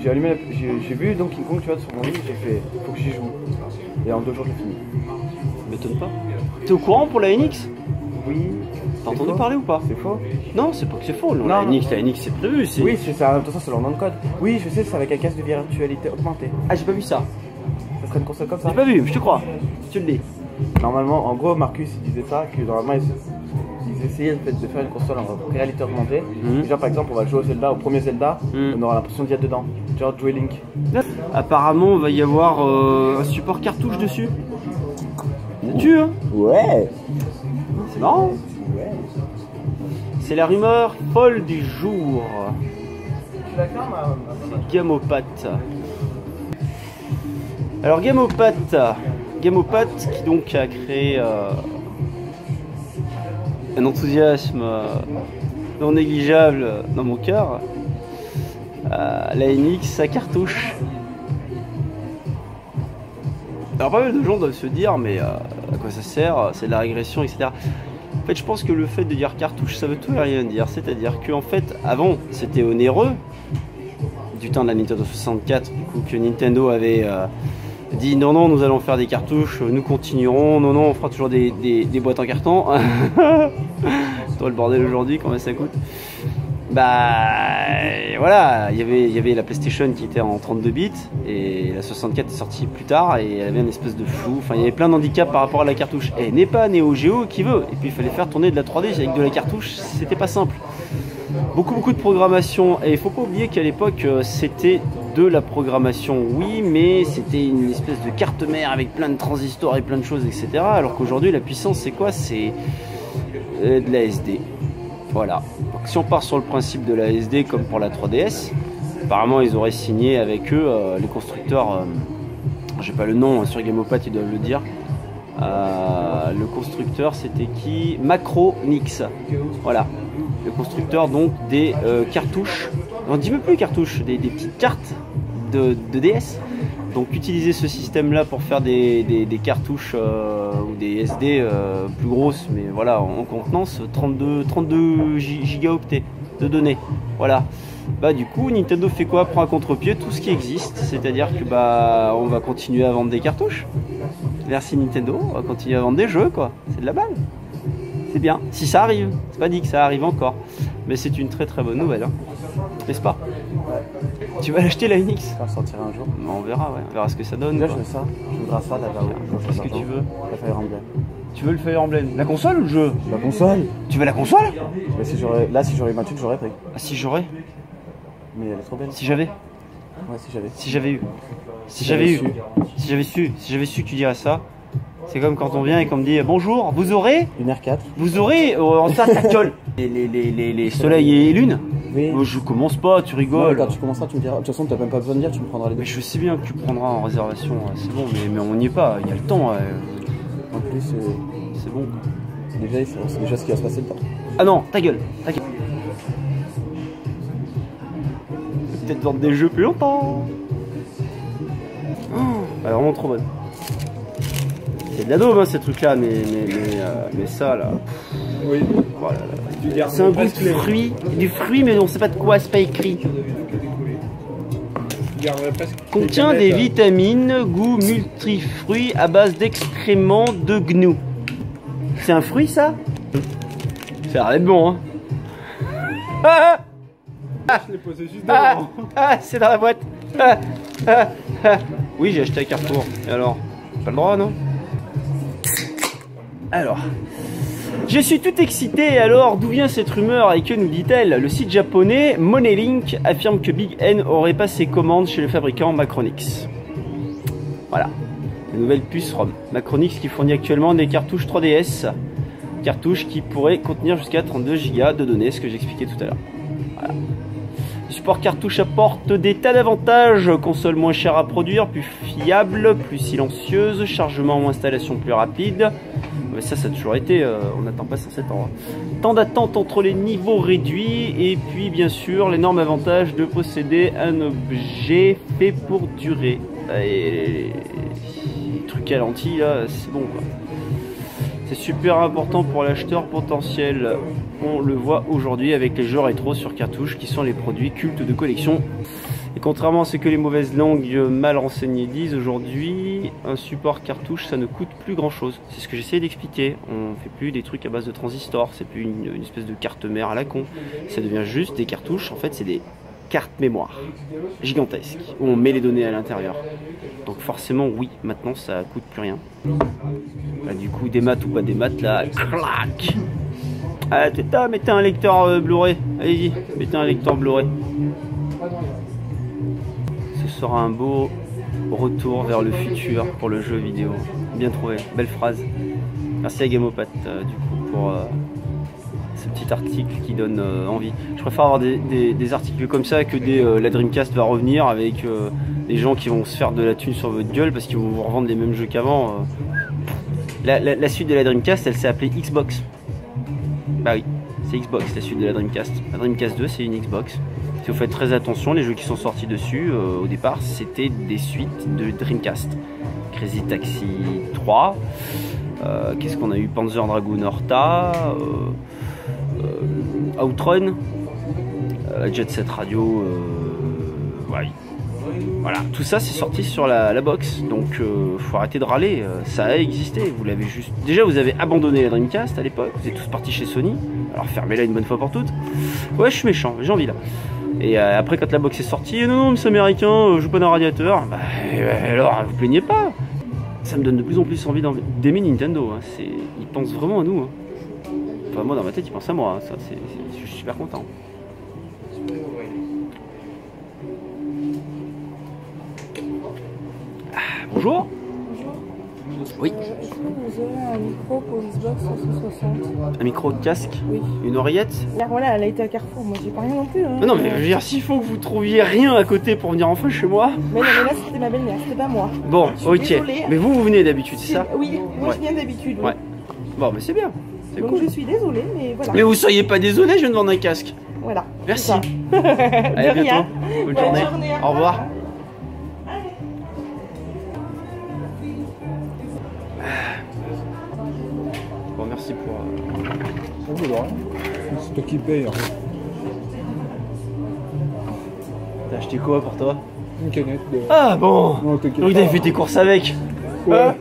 j'ai allumé, j'ai vu Donkey Kong, tu vois, sur mon lit, j'ai fait, faut que j'y joue. Et en 2 jours, j'ai fini. M'étonne pas. T'es au courant pour la NX? Oui. T'as entendu parler ou pas? C'est faux. Non, c'est pas que c'est faux. Non, la NX c'est prévu. Oui, c'est ça. De toute façon, c'est leur nom de code. Oui, je sais, c'est avec un casque de virtualité augmentée. Ah, j'ai pas vu ça. Ça serait une console comme ça. J'ai pas vu, je te crois. Tu le dis. Normalement, en gros, Marcus il disait ça, que normalement ils essayaient de faire une console en réalité augmentée. Genre par exemple, on va jouer au Zelda, au premier Zelda, on aura l'impression d'y être dedans. Genre jouer Link. Apparemment, il va y avoir un support cartouche dessus. Sais-tu, hein? Ouais. C'est marrant. Ouais. C'est la rumeur folle du jour. Tu la fermes C'est Gamopat. Alors Gamopat qui donc a créé un enthousiasme non négligeable dans mon cœur. La NX, sa cartouche. Alors pas mal de gens doivent se dire mais à quoi ça sert, c'est de la régression, etc. En fait je pense que le fait de dire cartouche ça veut tout et rien dire. C'est-à-dire qu'en fait avant c'était onéreux du temps de la Nintendo 64 du coup que Nintendo avait dit non non nous allons faire des cartouches, nous continuerons, non non on fera toujours des boîtes en carton. Toi le bordel aujourd'hui combien ça coûte. Bah voilà, il y avait la PlayStation qui était en 32 bits et la 64 est sortie plus tard et elle avait une espèce de flou, enfin il y avait plein d'handicaps par rapport à la cartouche. Et n'est pas Neo Geo qui veut, et puis il fallait faire tourner de la 3D avec de la cartouche, c'était pas simple. Beaucoup de programmation, et il faut pas oublier qu'à l'époque c'était de la programmation, oui, mais c'était une espèce de carte mère avec plein de transistors et plein de choses, etc. Alors qu'aujourd'hui la puissance c'est quoi? C'est de la SD. Voilà. Donc, si on part sur le principe de la SD comme pour la 3DS, apparemment ils auraient signé avec eux les constructeurs, j'ai pas le nom, sur Gamopat ils doivent le dire. Le constructeur c'était qui? Macronix. Voilà. Le constructeur donc des cartouches, on dit même plus cartouches, des petites cartes de DS. Donc utiliser ce système là pour faire des cartouches ou des SD plus grosses, mais voilà en contenance 32 gigaoctets de données. Voilà. Bah du coup Nintendo fait quoi? Prend à contre-pied tout ce qui existe, c'est-à-dire que bah on va continuer à vendre des cartouches. Merci Nintendo, on va continuer à vendre des jeux quoi. C'est de la balle. C'est bien. Si ça arrive, c'est pas dit que ça arrive encore, mais c'est une très bonne nouvelle, hein. N'est-ce pas? Ouais. Tu vas l'acheter la NX? Ça sortira un jour. On verra, ouais. On verra ce que ça donne. Là, je veux ça. Je voudrais ça là-bas. Qu'est-ce que tu veux? La Fire Emblem. Tu veux le Fire Emblem? La console ou le jeu? La console. Tu veux la console? Mais si j'aurais eu ma thune, j'aurais pris. Ah si j'aurais? Mais elle est trop belle. Si j'avais? Ouais, si j'avais. Si j'avais eu. Si j'avais su que tu dirais ça. C'est comme quand on vient et qu'on me dit bonjour, vous aurez une R4. Vous aurez en ça ta gueule. Les soleils et lunes. Oui. Je commence pas, tu rigoles. Non, quand tu commenceras, tu me diras. De toute façon, t'as même pas besoin de dire, tu me prendras les deux. Mais je sais bien que tu prendras en réservation, c'est bon, mais on n'y est pas, il y a le temps. En plus, c'est bon. C'est déjà ce qui va se passer le temps. Ah non, ta gueule. Peut-être vendre des jeux plus longtemps. Oh, elle est vraiment trop bonne. C'est de la daube hein, ces trucs là, mais ça là. Oui. Voilà, c'est un goût de fruit, du fruit mais on sait pas de quoi, c'est pas écrit. Contient des vitamines, goût multifruits à base d'excréments de gnou. C'est un fruit ça? Ça a l'air d'être bon hein. Je l'ai posé juste devant. C'est dans la boîte. Oui j'ai acheté à Carrefour. Et alors? Pas le droit non? Alors, je suis tout excité. Alors, d'où vient cette rumeur et que nous dit-elle? Le site japonais Moneylink affirme que Big N aurait passé commande chez le fabricant Macronix. Voilà, la nouvelle puce ROM. Macronix qui fournit actuellement des cartouches 3DS. Cartouches qui pourraient contenir jusqu'à 32 Go de données, ce que j'expliquais tout à l'heure. Voilà. Le support cartouche apporte des tas d'avantages, console moins chère à produire, plus fiable, plus silencieuse, chargement ou installation plus rapide. Mais ça a toujours été, on n'attend pas 107 ans. Temps d'attente entre les niveaux réduits, et puis bien sûr l'énorme avantage de posséder un objet fait pour durer. Et les trucs à lentilles là, c'est bon quoi. C'est super important pour l'acheteur potentiel. On le voit aujourd'hui avec les jeux rétro sur cartouche qui sont les produits cultes de collection Et contrairement à ce que les mauvaises langues mal renseignées disent, aujourd'hui, un support cartouche, ça ne coûte plus grand chose. C'est ce que j'essaie d'expliquer. On fait plus des trucs à base de transistors, c'est plus une espèce de carte mère à la con. Ça devient juste des cartouches, en fait c'est des cartes mémoire gigantesques, où on met les données à l'intérieur. Donc forcément, oui, maintenant ça coûte plus rien. Là, du coup, des maths ou pas des maths, là, clac. Ah, mettez un lecteur Blu-ray, allez-y, mettez un lecteur Blu-ray. Ce sera un beau retour vers le futur pour le jeu vidéo. Bien trouvé, belle phrase. Merci à Gamopat du coup pour ce petit article qui donne envie. Je préfère avoir des articles comme ça que la Dreamcast va revenir avec des gens qui vont se faire de la thune sur votre gueule parce qu'ils vont vous revendre les mêmes jeux qu'avant. La suite de la Dreamcast, elle s'est appelée Xbox. Bah oui, c'est Xbox la suite de la Dreamcast. La Dreamcast 2, c'est une Xbox. Si vous faites très attention, les jeux qui sont sortis dessus, au départ, c'était des suites de Dreamcast. Crazy Taxi 3, qu'est-ce qu'on a eu? Panzer Dragoon Horta, Outrun, Jet Set Radio, ouais. Voilà, tout ça c'est sorti sur la box, donc faut arrêter de râler, ça a existé, vous l'avez juste... Déjà vous avez abandonné la Dreamcast à l'époque, vous êtes tous partis chez Sony, alors fermez-la une bonne fois pour toutes. Ouais, je suis méchant, j'ai envie là. Et après quand la box est sortie, non mais c'est américain, je joue pas d'un radiateur, bah, alors vous plaignez pas. Ça me donne de plus en plus envie d'aimer Nintendo, hein. Ils pensent vraiment à nous. Hein. Enfin moi dans ma tête ils pensent à moi, hein. Ça, je suis super content. Bonjour. Oui. Est-ce que vous aurez un micro pour Xbox 360? Un micro de casque? Oui. Une oreillette? Là, voilà, elle a été à Carrefour, moi j'ai pas rien non plus. Hein. Non mais je veux dire, s'il faut que vous trouviez rien à côté pour venir enfin chez moi. Mais non, mais là c'était ma belle-mère, c'était pas moi. Bon, ok. Désolée. Mais vous venez d'habitude, c'est ça? Oui, moi ouais. Je viens d'habitude. Oui. Ouais. Bon, mais c'est bien. Donc cool. je suis désolée, mais voilà. Mais vous soyez pas désolé, je viens de vendre un casque. Voilà. Merci. Allez, à bientôt. Bonne journée. Au revoir. Bon, merci pour... C'est toi qui paye. T'as acheté quoi pour toi? Une canette de... Ah bon. Non, donc t'avais fait tes courses avec. Ouais.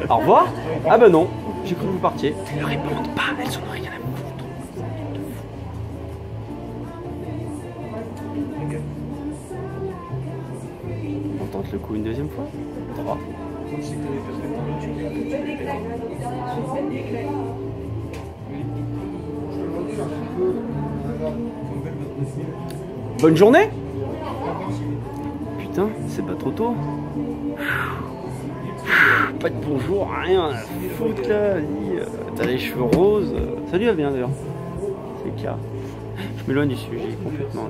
Au revoir. Ah bah non, j'ai cru que vous partiez. Ne répondent pas, elles en ont rien à foutre. On tente le coup une deuxième fois. 3. Bonne journée. Putain, c'est pas trop tôt. Pas de bonjour, rien à foutre là. T'as les cheveux roses. Ça lui va bien d'ailleurs. C'est le cas. Je m'éloigne du sujet complètement là.